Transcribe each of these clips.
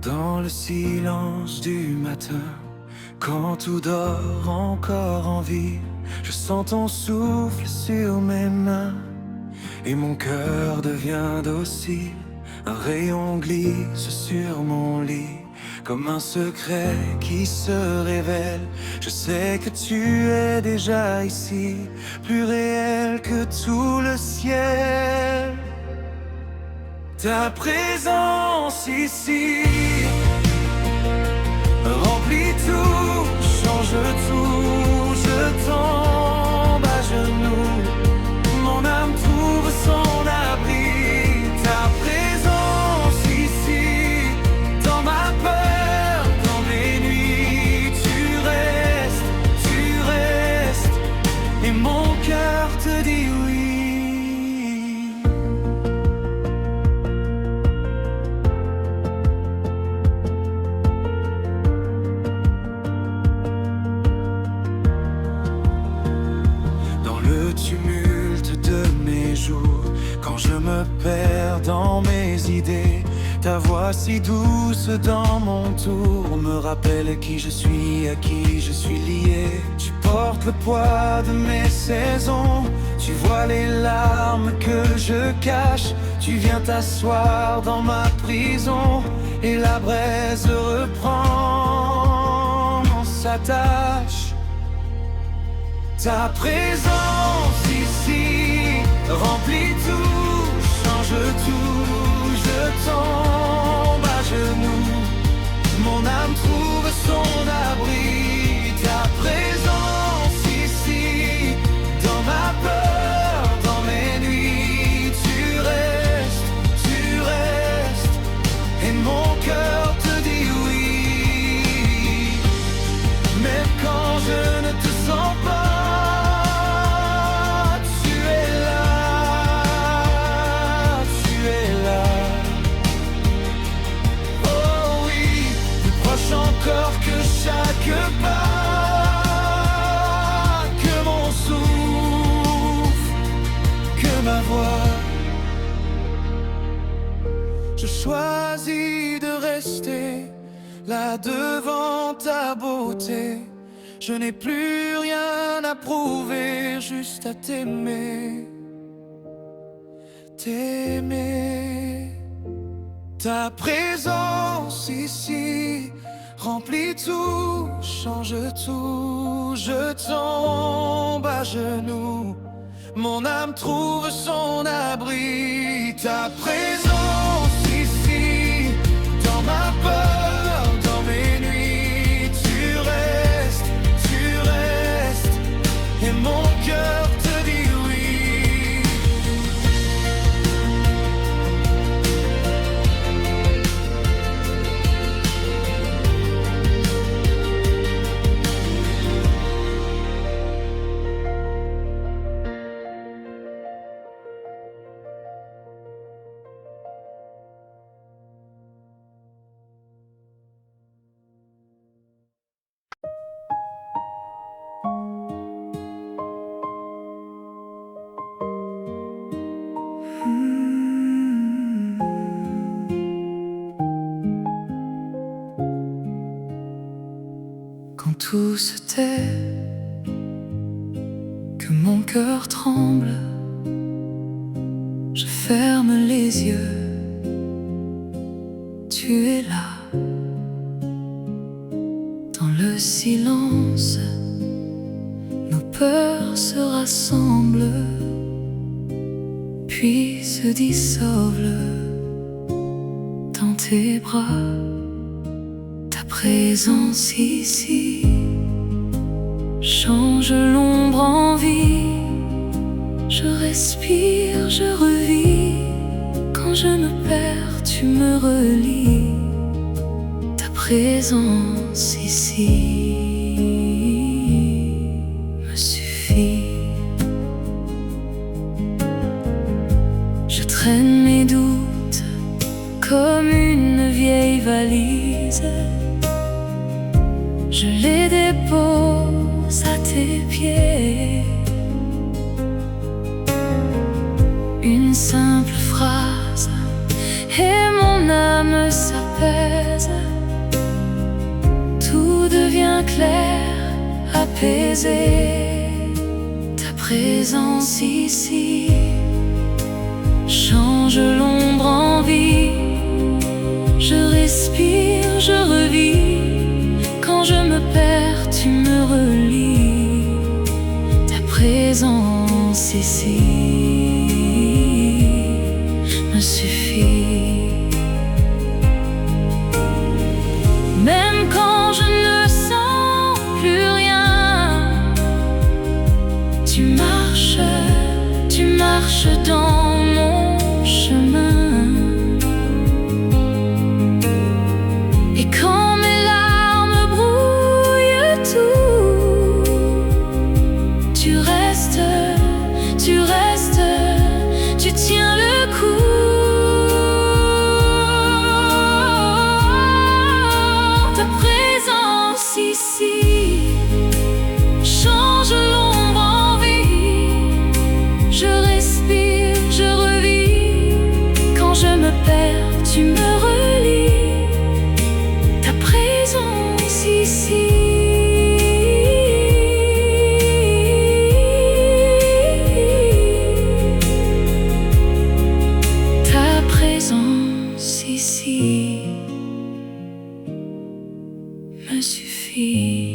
Dans le silence du matin, quand tout dort encore en vie, je sens ton souffle sur mes mains et mon cœur devient docile. Un rayon glisse sur mon lit comme un secret qui se révèle. Je sais que tu es déjà ici, plus réel que tout le ciel. Ta présence ici remplit tout, change tout. Je tombe à genoux, mon âme trouve son abri. Ta présence ici, dans ma peur, dans mes nuits, tu restes, et mon cœur te dit oui. Tumulte de mes jours, quand je me perds dans mes idées, ta voix si douce dans mon tour me rappelle qui je suis, à qui je suis lié. Tu portes le poids de mes saisons, tu vois les larmes que je cache. Tu viens t'asseoir dans ma prison et la braise reprend sa tâche. Ta présence ici remplit tout, change tout. Je tombe à genoux, mon âme trouve son abri. Ta présence ici, dans ma peur, dans mes nuits, tu restes, et mon cœur te dit oui. Même quand je ne te sens pas, encore que chaque pas, que mon souffle, que ma voix. Je choisis de rester là devant ta beauté. Je n'ai plus rien à prouver, juste à t'aimer, t'aimer. Ta présence ici remplis tout, change tout. Je tombe à genoux, mon âme trouve son abri. Ta présence ici, dans ma peur, dans mes nuits, tu restes, et mon cœur te dit oui. Quand tout se tait, que mon cœur tremble, je ferme les yeux, tu es là. Dans le silence, nos peurs se rassemblent, puis se dissolvent dans tes bras. Ta présence ici change l'ombre en vie. Je respire, je revis. Quand je me perds, tu me relis. Ta présence ici me suffit. Je traîne mes doutes comme une vieille valise. Je les dépose à tes pieds. Une simple phrase et mon âme s'apaise. devient clair, apaisé. Ta présence ici change l'ombre en vie. Je respire, je revis. Quand je me perds, tu me relis. Ta présence ici me suffit. Même quand je ne sens plus rien, tu marches dans mon chemin. Et quand mes larmes brouillent tout, tu restes, tu tiens le coup. Ta présence ici change l'ombre en vie. Je respire, je revis. Quand je me perds, tu me relis. Ta présence ici me suffit.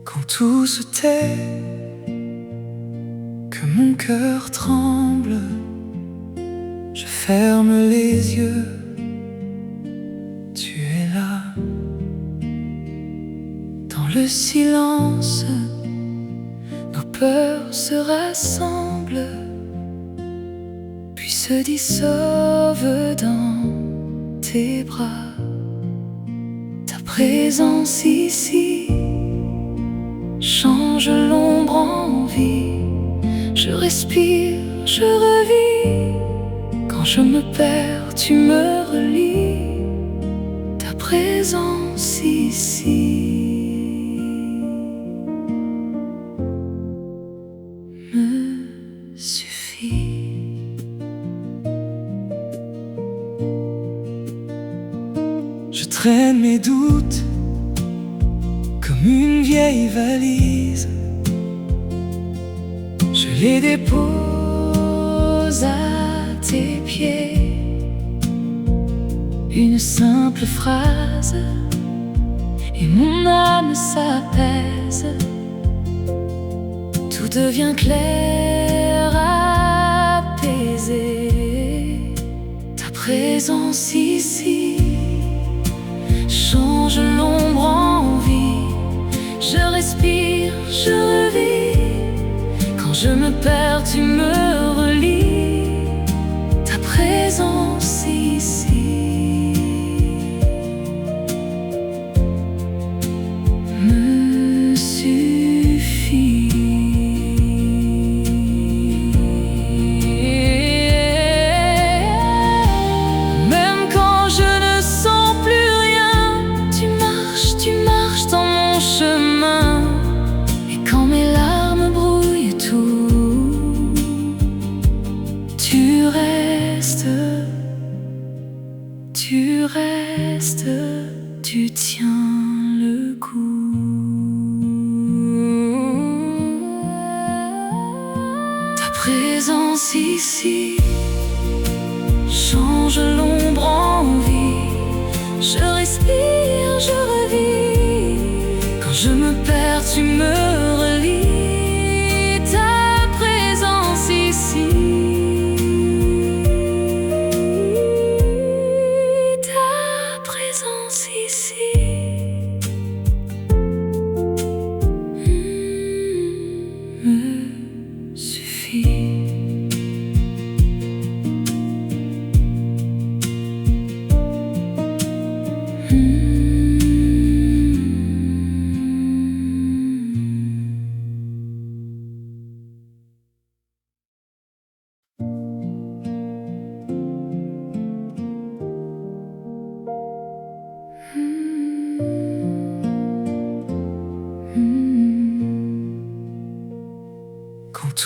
Quand tout se tait, que mon cœur tremble, je ferme les yeux, tu es là. Dans le silence, nos peurs se rassemblent, puis se dissolvent dans tes bras. Ta présence ici change l'ombre en vie. Je respire, je revis. Quand je me perds, tu me relis. Ta présence ici me suffit. Je traîne mes doutes comme une vieille valise. Je les dépose à tes pieds. Une simple phrase et mon âme s'apaise. Tout devient clair, apaisé. Ta présence ici change l'ombre en vie. Je respire, je revis. Quand je me perds, tu me relis. Ta présence ici me suffit. Même quand je ne sens plus rien, tu marches dans mon chemin. Et quand mes larmes brouillent tout, tu restes, tu tiens le coup. Ta présence ici change l'ombre en vie. Je respire, je revis. Quand je me perds, tu me relis. Ta présence ici, ta présence ici me suffit.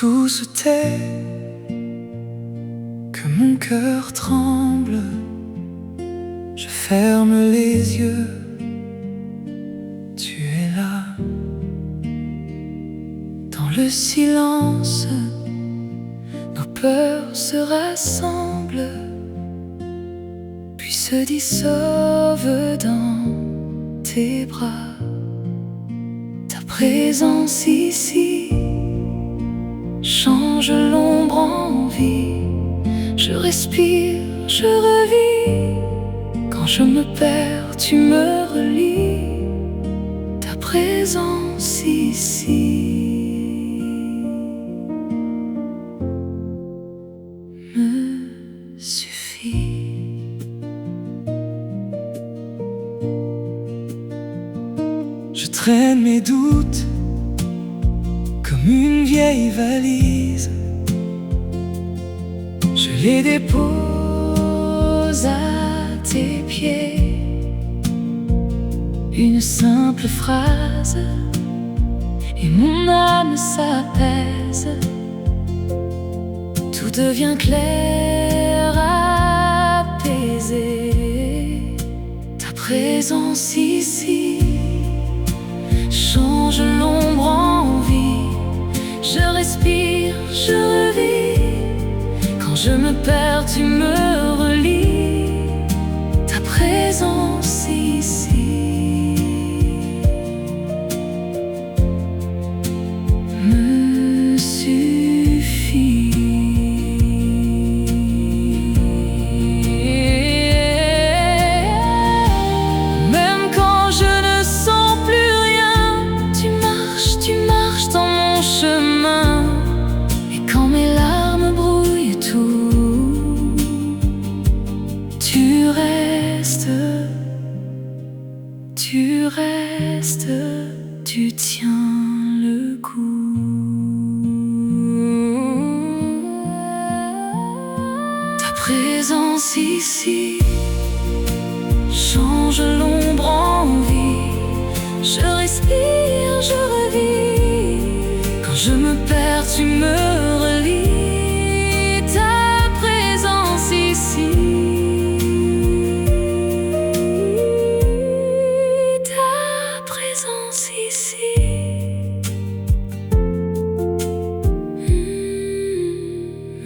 tout se tait, que mon cœur tremble, je ferme les yeux, tu es là. Dans le silence, nos peurs se rassemblent, puis se dissolvent dans tes bras. Ta présence ici change l'ombre en vie. Je respire, je revis. Quand je me perds, tu me relis. Ta présence ici me suffit. Je traîne mes doutes comme une vieille valise. Je les dépose à tes pieds. Une simple phrase et mon âme s'apaise. Tout devient clair, apaisé. Ta présence ici change l'ombre en vie. Je respire, je revis. Quand je me perds, tu me relis. Ta présence ici me suffit. Même quand je ne sens plus rien, tu marches dans mon chemin. Et quand mes larmes brouillent tout, tu restes, tu tiens le coup. Ta présence ici change l'ombre en vie. Je respire, je revis. Quand je me perds, tu me relis. Ta présence ici, ta présence ici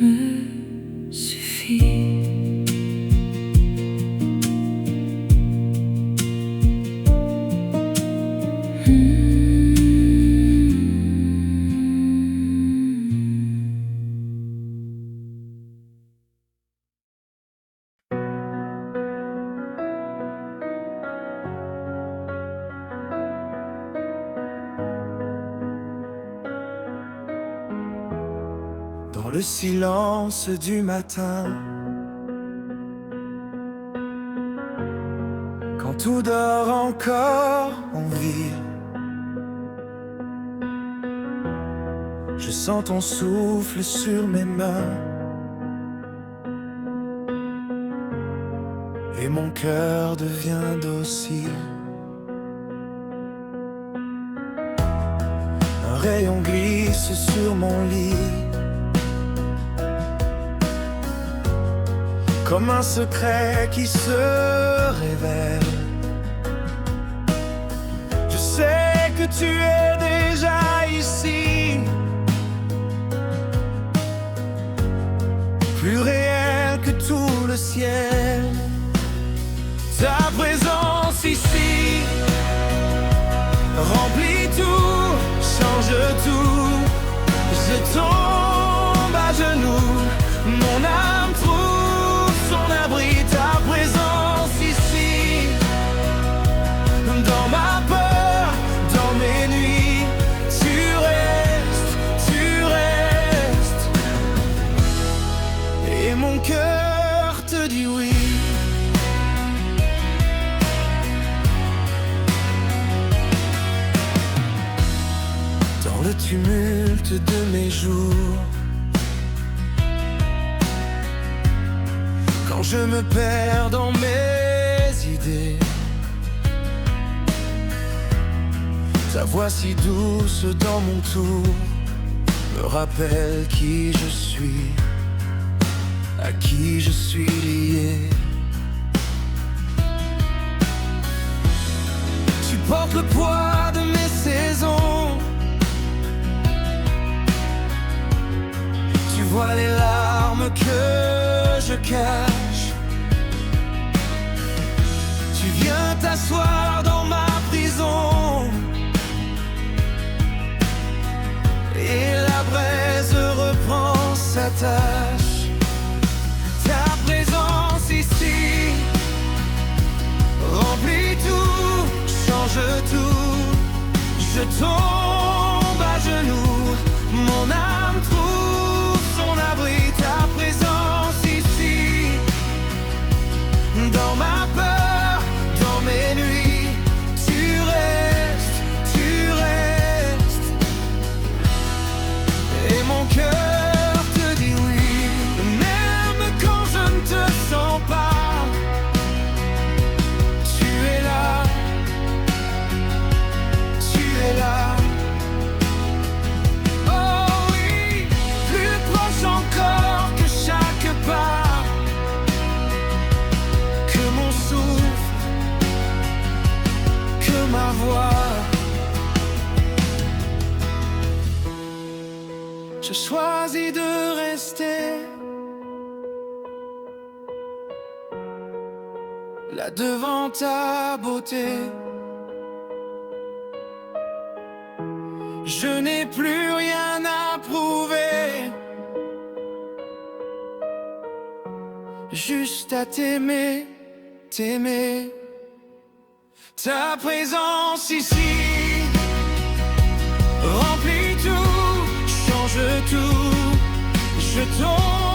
me suffit. Dans le silence du matin, quand tout dort encore en ville, je sens ton souffle sur mes mains et mon cœur devient docile. Un rayon glisse sur mon lit, comme un secret qui se révèle. Je sais que tu es déjà ici, plus réel que tout le ciel. Ta présence ici remplit tout, change tout. Je tombe à genoux, mon âme trouve son abri. Ta présence ici, dans ma peur, dans mes nuits, tu restes, et mon cœur te dit oui. Dans le tumulte de mes jours, quand je me perds dans mes idées, ta voix si douce dans mon tour me rappelle qui je suis, à qui je suis lié. Tu portes le poids de mes saisons, tu vois les larmes que je cache. Tu viens t'asseoir dans ma prison, et la braise reprend sa tâche. Ta présence ici remplit tout, change tout. Je tombe à genoux, mon âme trouve son abri. Ta présence ici, dans ma peur, dans mes nuits, tu restes, et mon cœur te dit oui, même quand je ne te sens pas. Tu es là, tu es là. Oh oui, plus proche encore que chaque pas, que mon souffle, que ma voix. Je choisis de rester là devant ta beauté. Je n'ai plus rien à prouver, juste à t'aimer, t'aimer. Ta présence ici remplit tout, change tout. Je tombe